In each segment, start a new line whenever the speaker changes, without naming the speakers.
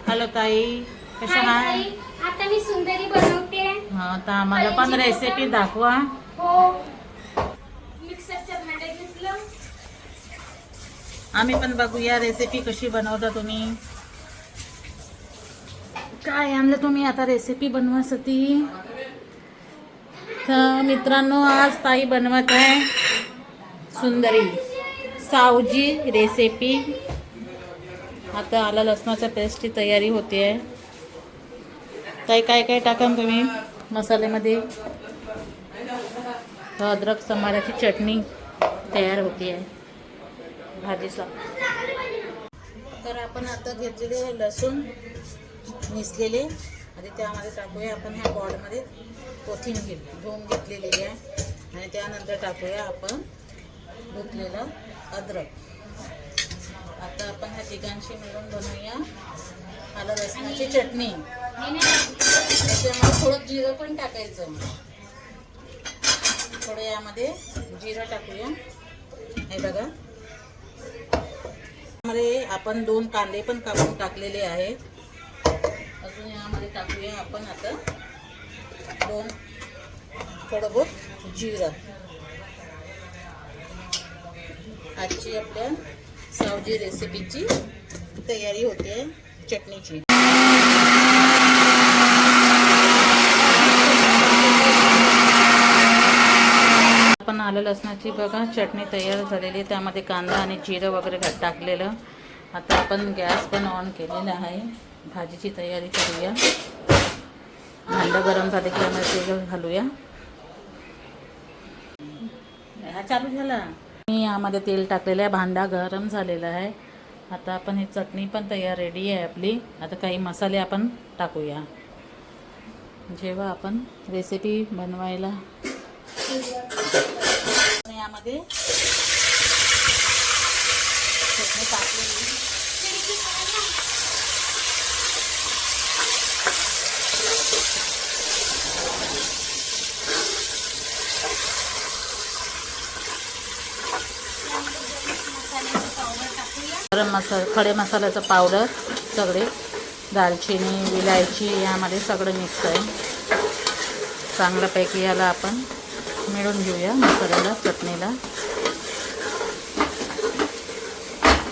Hello ताई, कशा
हाय
आहात?
ताई, आता मी सुंदरी बनवते.
हा, तर आम्हाला पण रेसिपी दाखवा.
हो. मिक्सरच्या भांड्यात घेतलं.
आम्ही पण बघूया रेसिपी कशी बनवता तुम्ही. काय आणलं तुम्ही आता रेसिपी बनवासाठी? तर मित्रांनो, आज ताई बनवत आहे सुंदरी सावजी रेसिपी. आता आला लसणाच्या पेस्टची तयारी होते आहे. ताई काय काय टाका तुम्ही मसाल्यामध्ये? अद्रक समाराची चटणी तयार होती आहे भाजीचा. तर आपण आता घेतलेले लसूण मिसलेले आणि त्यामध्ये टाकूया आपण ह्या बॉलमध्ये कोथिंबीर धुवून घेतलेली आहे आणि त्यानंतर टाकूया आपण धुतलेलं अद्रक. आता आपण ह्या तिघांशी मिळून बनवूया आलं लसणाची चटणी. त्याच्यामध्ये थोडं जिरं पण टाकायचं. थोडं यामध्ये जिरं टाकूया. हे बघा, यामध्ये आपण 2 कांदे पण कापून टाकलेले आहेत. अजून यामध्ये टाकूया आपण आता थोडं बहुत जिरं. आजची आपल्या सावजी रेसिपीची तयारी होते चटणीची. आपण आलं लसणाची बघा चटणी तयार झालेली. त्यामध्ये कांदा आणि जिरं वगैरे टाकलेलं. आता आपण गॅस पण ऑन केलेला आहे. भाजीची तयारी करूया. भांडं गरम झाले की यामध्ये तेल घालूया. हा चालू झाला. मी यामध्ये तेल टाकलेलं आहे. भांडा गरम झालेला आहे. आता आपण ही चटणी पण तयार रेडी आहे आपली. आता काही मसाले आपण टाकूया. जेव्हा आपण रेसिपी बनवायला यामध्ये चटणी टाकलेली. गरम मसाला, खडे मसाल्याचं पावडर सगळे, दालचिनी, विलायची यामध्ये सगळं मिक्स आहे. चांगल्यापैकी याला आपण मिळून घेऊया मसाल्याला, चटणीला.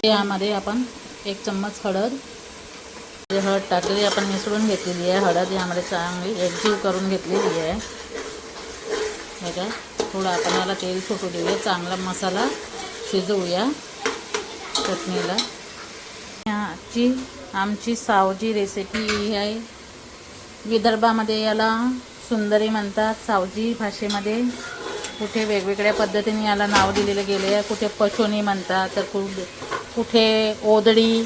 यामध्ये आपण 1 चम्मच हळद टाकलेली आपण मिसळून घेतलेली आहे. हळद यामध्ये चांगली एकजीव करून घेतलेली आहे. बघा, थोडं आपण याला तेल सुटू देऊया. चांगला मसाला शिजवूया चटणीला. आमची सावजी रेसिपी ही आहे. विदर्भामध्ये याला सुंदरी म्हणतात सावजी भाषेमध्ये. कुठे वेगवेगळ्या पद्धतीने याला नाव दिलेलं गेले आहे. कुठे पचोनी म्हणतात, तर कुठे ओदडी.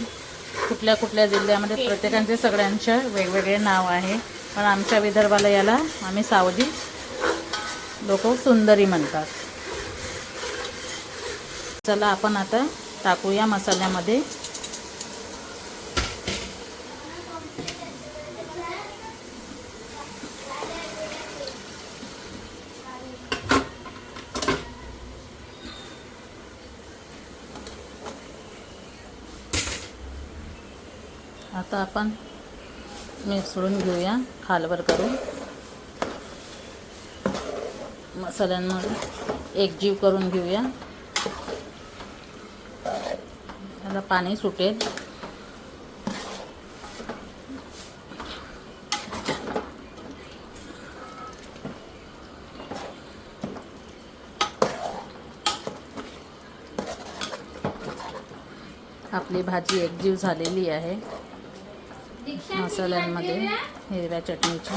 कुठल्या कुठल्या जिल्ह्यामध्ये प्रत्येकांचे सगळ्यांचे वेगवेगळे नाव आहे. पण आमच्या विदर्भाला याला आम्ही सावजी लोक सुंदरी म्हणतात. चला आपण आता टाकूया मसाल्यामध्ये. आता आपण मिसळून घेऊया खालवर करून. मसाल्यांमध्ये एकजीव करून घेऊया. त्याला पाणी सुटेल. आपली भाजी एकजीव झालेली आहे मसाल्यांमध्ये हिरव्या चटणीची.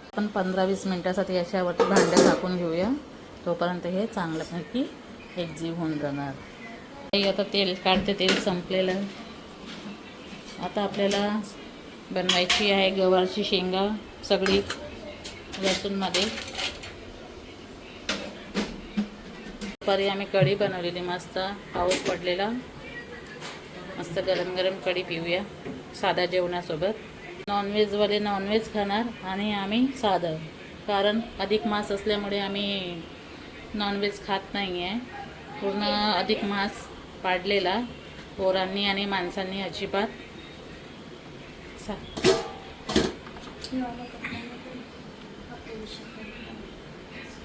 आपण 15-20 मिनटासाठी याच्यावरती भांडं झाकून घेऊया. तोपर्यंत हे चांगल्यापैकी एकजीव होऊन जाणार. आता तेल काढते, तेल संपलेलं. आता आपल्याला बनवायची आहे गवारची शेंगा सगळी लसूणमध्ये. दुपारी आम्ही कढी बनवलेली मस्त. पाऊस पडलेला, मस्त गरम गरम कढी पिऊया साध्या जेवणासोबत. नॉनव्हेजवाले नॉनव्हेज खाणार आणि आम्ही साधं, कारण अधिक मास असल्यामुळे आम्ही नॉनव्हेज खात नाही आहे. पूर्ण अधिक मास पाडलेला पोरांनी आणि माणसांनी अजिबात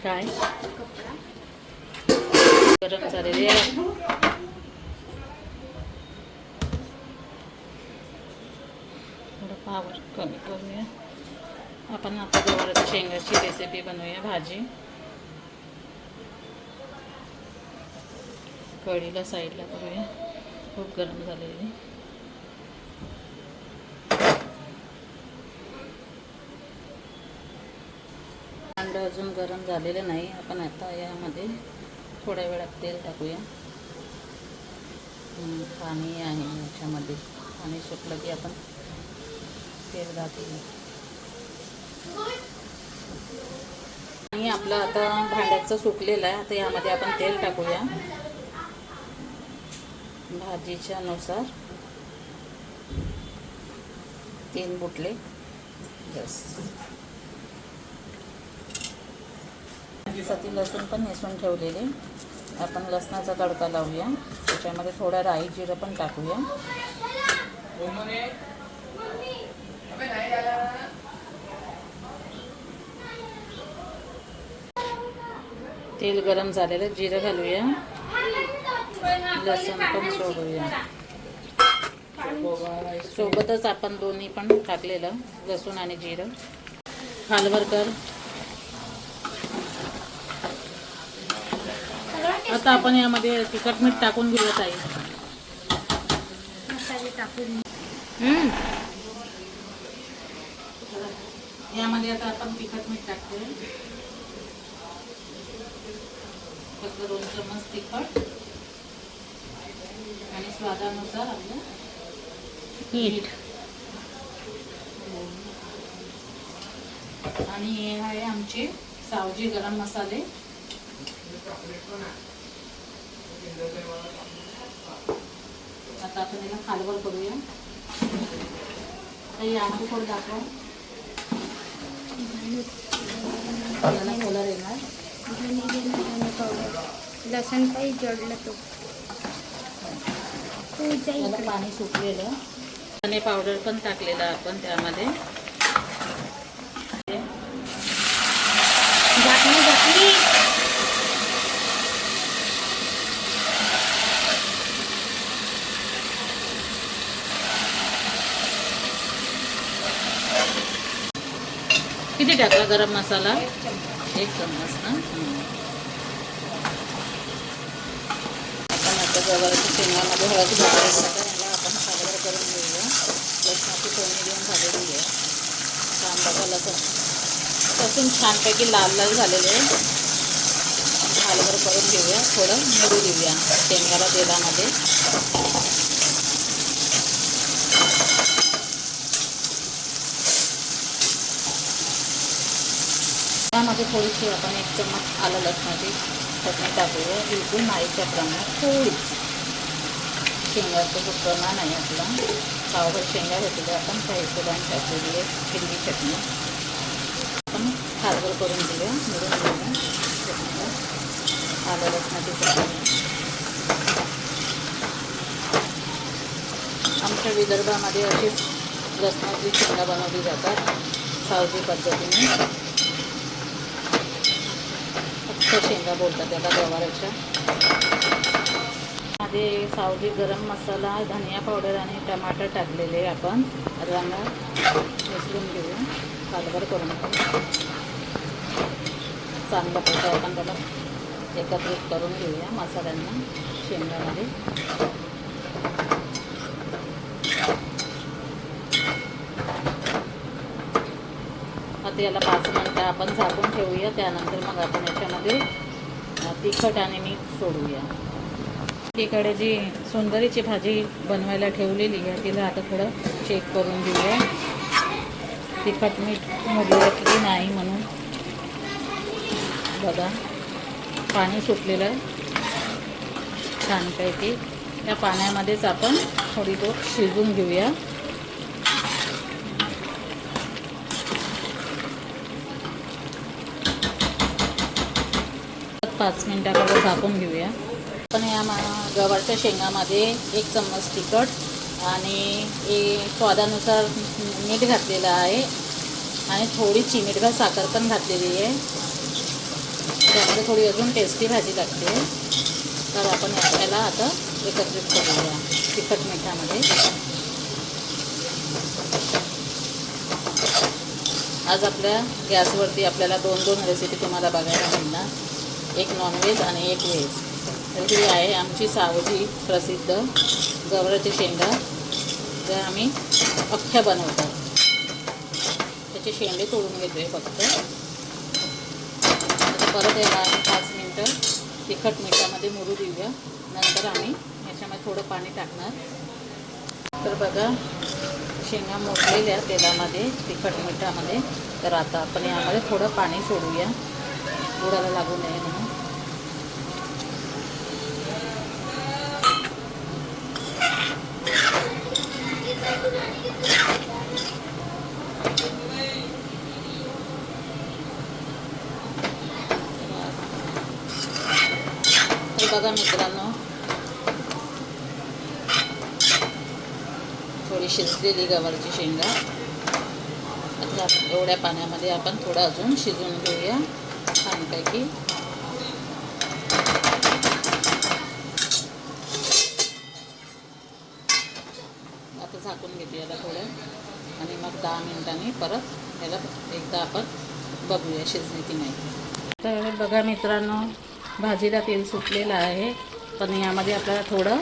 काय गरम झालेले आहे. थोडं पावर कमी करूया. आपण आता गवाराच्या शेंगाची रेसिपी बनवूया. भाजी कढीला साईडला करूया. खूप गरम झालेली. अंड अजून गरम झालेलं नाही. आपण आता यामध्ये थोड्या वेळात तेल टाकूया. पाणी आहे याच्यामध्ये. पाणी सुटलं की आपण तेल टाकूया. आणि आपलं आता भांड्याचं सुकलेलं आहे. आता यामध्ये आपण तेल टाकूया भाजीच्या नुसार. 3 बुटले बस. भाजीसाठी लसूण पण नेसून ठेवलेले. आपण लसणाचा तडका लावूया. त्याच्यामध्ये थोडा राई जिरं पण टाकूया. तेल गरम झालेलं. जिरं घालूया. लसूण पण सोडूया. सोबतच आपण दोन्ही पण टाकलेलं लसूण आणि जिरं. हलवर कर. आता आपण यामध्ये तिखट मीठ टाकून घेऊया ताई.
मसाले टाकून
यामध्ये आता आपण तिखट मीठ टाकतोय. फक्त 2 चमच तिखट आणि स्वादानुसार आपलं मीठ. आणि हे आहे आमचे सावजी गरम मसाले. आता आपण याला खालवर करूया. यामध्ये थोडं दाखवा. याला कलर येणार.
लसण काही जडलं तो
याला पाणी सुटलेलं. धने पावडर पण टाकलेलं आपण त्यामध्ये.
झाकली
किती टाकला गरम मसाला? 1 चम्मच ना. आपण आता गवाराच्या शेंगामध्ये हळद घालायची. याला आपण खालवर करून घेऊया. लसणाची फोडणी देऊन झालेली आहे. कांदा लसूण छानपैकी लाल लाल झालेले आहे. खालवर करून घेऊया. थोडं मिळू देऊया शेंगाला तेलामध्ये. त्यामध्ये थोडीशी आपण 1 चम्मच आलं लसणाची चटणी टाकूया. बिलकुल नाहीच्या प्रमाणात थोडीच. शेंगाचं जो प्रमाण आहे आपला पावभर शेंगा घेतलेले आपण त्या हिशोबाने टाकलेली आहे. हिरवी चटणी आपण खालवर करून घेऊया. मिळून घेऊया चटणीला. आलं लसणाची चटणी. आमच्या विदर्भामध्ये अशीच लसणाची शेंगा बनवली जातात सावजी पद्धतीने. शेंगा बोलतात त्याला गवाराच्या. मध्ये सावजी गरम मसाला, धनिया पावडर आणि टमाटर टाकलेले आपण रंग मिसळून घेऊया. खालवर करून चांगलं प्रकारे आपण त्याला एकत्रित करून घेऊया मसाल्यांना शेंगामध्ये. आता याला 5 मिनिटं आपण झाकून ठेवूया. त्यानंतर मग आपण याच्यामध्ये तिखट आणि मीठ सोडूया. एकीकडे जी सुंदरीची भाजी बनवायला ठेवलेली आहे तिला आता थोडं चेक करून घेऊया. तिखट मीठ मुरलं की नाही म्हणून. बघा पाणी सुटलेलं आहे छानपैकी. त्या पाण्यामध्येच आपण थोडी तो शिजवून घेऊया. 5 मिनिटाकडे झाकून घेऊया. आपण या गवारच्या शेंगामध्ये 1 चम्मच तिखट आणि स्वादानुसार मीठ घातलेलं आहे आणि थोडी चिमटभर साखर पण घातलेली आहे. त्यामुळे थोडी अजून टेस्टी भाजी लागते. तर आपण याला आता एकत्रित करूया तिखट मिठामध्ये. आज आपल्या गॅसवरती आपल्याला 2 रेसिपी तुम्हाला बघायला मिळणार, एक नॉनव्हेज आणि एक व्हेज. तर ही आहे आमची सावजी प्रसिद्ध गवारची शेंगा, ज्या आम्ही अख्ख्या बनवतात. त्याचे शेंडे तोडून घेतो आहे फक्त. आता परत याला 5 मिनटं तिखट मिठामध्ये मुरू देऊया. नंतर आम्ही याच्यामध्ये थोडं पाणी टाकणार. तर बघा शेंगा मोडलेल्या तेलामध्ये तिखट मिठामध्ये. तर आता आपण यामध्ये थोडं पाणी सोडूया, बुडाला लागू नये म्हणून. तर बघा मित्रांनो, थोडी शिजलेली गवारची शेंगा. आता एवढ्या पाण्यामध्ये आपण थोडं अजून शिजवून घेऊया छानपैकी. आता झाकून घेतो याला थोडं आणि मग 10 मिनिटांनी परत याला एकदा आपण बघूया शिजले की नाही. तर बघा मित्रांनो, भाजीला तेल सुटलेलं आहे, पण यामध्ये आपल्याला थोडं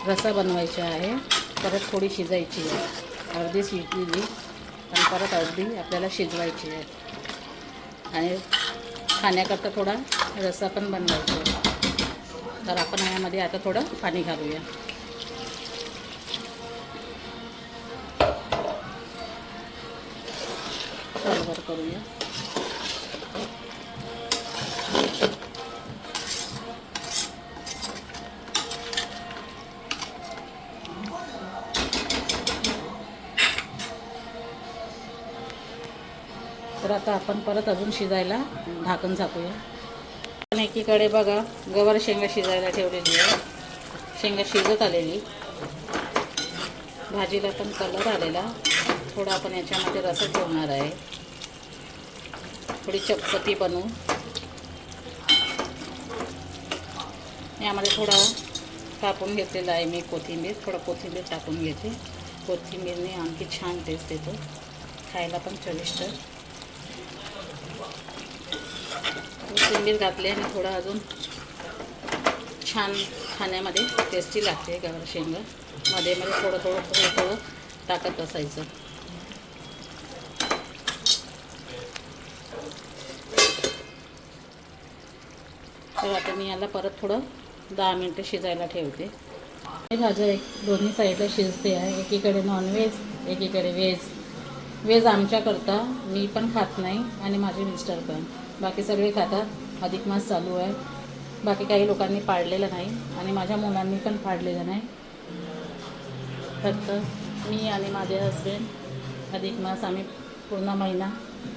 रस्सा बनवायचा आहे. परत थोडी शिजायची आहे. अर्धी शिजलेली पण परत अर्धी आपल्याला शिजवायची आहे आणि खाण्याकरता थोडा रस्सा पण बनवायचा आहे. तर आपण यामध्ये आता थोडं पाणी घालूया. बरोबर करूया. तर आता आपण परत अजून शिजायला झाकण झाकूया. पण एकीकडे बघा गवार शेंगा शिजायला ठेवलेली आहे. शेंगा शिजत आलेली, भाजीला पण कलर आलेला. थोडा आपण याच्यामध्ये रस्सा ठेवणार आहे, थोडी चटपटी बनवू. यामध्ये थोडा टाकून घेतलेला आहे मी कोथिंबीर. थोडं कोथिंबीर टाकून घेते. कोथिंबीरने आणखी छान टेस्ट येतो, खायला पण चविष्ट. कोथिंबीर घातली आणि थोडं अजून छान खाण्यामध्ये टेस्टी लागते गवार शेंगा. मध्ये थोडं टाकत असायचं. तर आता मी याला परत थोडं 10 मिनटं शिजायला ठेवते. भाज्या दोन्ही साईडला शिजते आहे. एकीकडे नॉनव्हेज, एकीकडे व्हेज. व्हेज आमच्याकरता मी पण खात नाही आणि माझे मिस्टर पण. बाकी सगळे खातात. अधिक मास चालू आहे, बाकी काही लोकांनी पाळलेलं नाही आणि माझ्या मुलांनी पण पाळलेलं नाही. फक्त मी आणि माझे हसबंड अधिक मास आम्ही पूर्ण महिना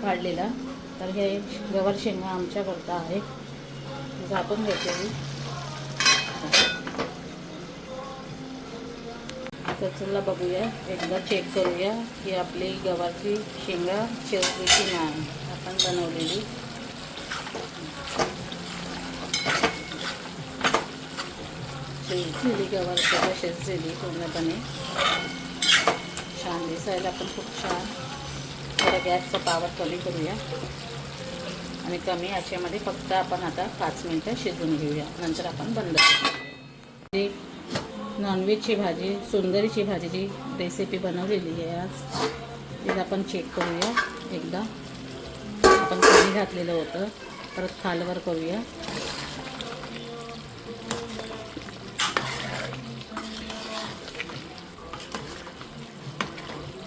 पाळलेला. तर हे गवार शेंगा आमच्याकरता आहे. झाकून घेतलेली. तर चला बघूया, एकदा चेक करूया की आपली गवारची शेंगा शिजली की नाही. आपण बनवलेली शिजलेली गवार शेंगा शिजलेली पूर्णपणे. छान दिसायला पण खूप छान. थोडा गॅसचा पावर कमी करूया आणि कमी आचेमध्ये फक्त आपण आता 5 मिनटं शिजवून घेऊया. नंतर आपण बंद करूया. नॉनव्हेजची भाजी, सुंदरीची भाजीची रेसिपी बनवलेली आहे आज. तिला आपण चेक करूया एकदा. आपण पाणी घातलेलं होतं, परत खालवर करूया.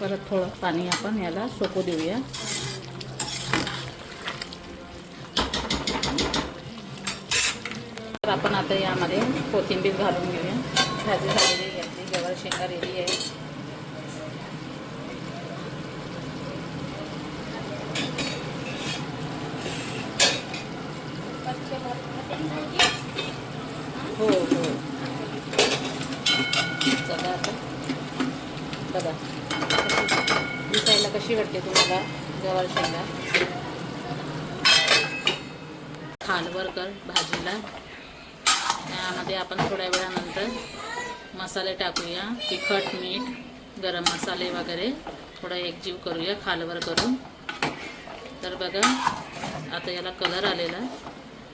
परत थोडं पाणी आपण याला सोकू देऊया. तर आपण आता यामध्ये कोथिंबीर घालून घेऊया. भाजी झालेली यातली गवार शेंगा रेडी आहे. हो हो. बघा दिसायला कशी वाटते तुम्हाला गवार शेंगा. खालवर कर भाजीला. त्यामध्ये आपण थोड्या वेळानंतर मसाले टाकूया. तिखट, मीठ, गरम मसाले वगैरे थोडा एकजीव करूया खालवर करून. तर बघा आता याला कलर आलेला,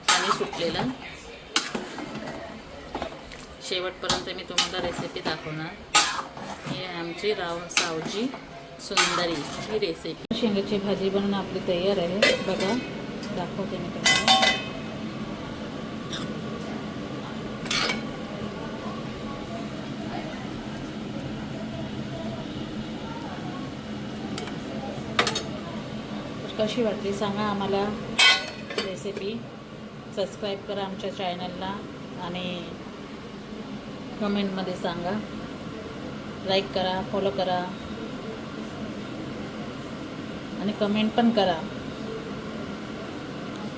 पाणी सुटलेला. शेवटपर्यंत मी तुम्हाला रेसिपी दाखवणार. ही आमची सावजी सुंदरी ही रेसिपी. शेंगाची भाजी बनवून आपली तयार आहे. बघा दाखवते मी तुम्हाला. कशी वाटली सांगा आम्हाला रेसिपी. सबस्क्राईब करा आमच्या चॅनलला आणि कमेंटमध्ये सांगा. लाईक करा, फॉलो करा आणि कमेंट पण करा.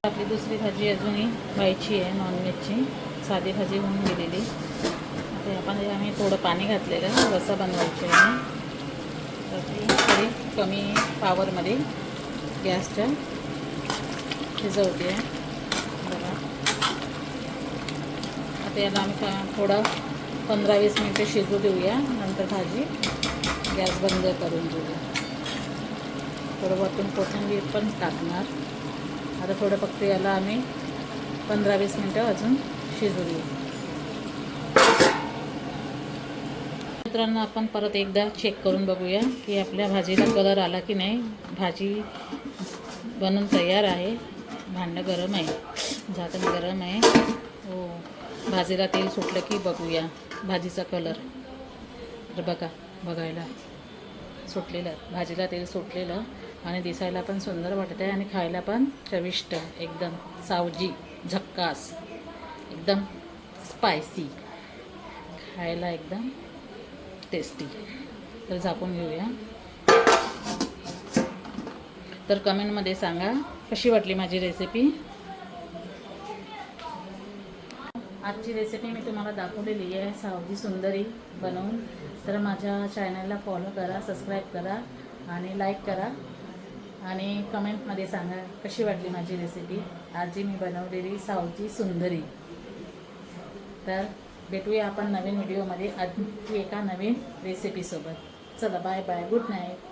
आपली दुसरी भाजी अजूनही व्हायची आहे, नॉनव्हेजची. साधी भाजी होऊन गेलेली. आता आपण आम्ही थोडं पाणी घातलेलं रस्सा बनवायची आहे. तर ती थोडी कमी पावरमध्ये गॅसच्या शिजवते आहे. बघा आता याला आम्ही थोडं 15-20 मिनटं शिजू देऊया. नंतर भाजी गॅस बंद करून देऊया. थोडं वरतून कोथिंबीर पण टाकणार. आता थोडं फक्त याला आम्ही 15-20 मिनटं अजून शिजू देऊ. मित्रांनो आपण परत एकदा चेक करून बघूया की आपल्या भाजीला कलर आला की नाही. भाजी बनून तयार आहे. भांडं गरम आहे, झाकण गरम आहे. हो, भाजीला तेल सुटलं की बघूया भाजीचा कलर. तर बघा बघायला सुटलेलं, भाजीला तेल सुटलेलं आणि दिसायला पण सुंदर वाटत आहे आणि खायला पण चविष्ट एकदम. सावजी झक्कास, एकदम स्पायसी, खायला एकदम टेस्टी. तर झाकून घेऊया. तर कमेंटमध्ये सांगा कशी वाटली माझी रेसिपी. आजची रेसिपी मी तुम्हाला दाखवलेली आहे सावजी सुंदरी बनवून. तर माझ्या चॅनलला फॉलो करा, सबस्क्राईब करा आणि लाईक करा आणि कमेंटमध्ये सांगा कशी वाटली माझी रेसिपी आज जी मी बनवलेली सावजी सुंदरी. तर भेटूया आपण नवीन व्हिडिओमध्ये आणखी एका नवीन रेसिपीसोबत. चला बाय बाय, गुड नाईट.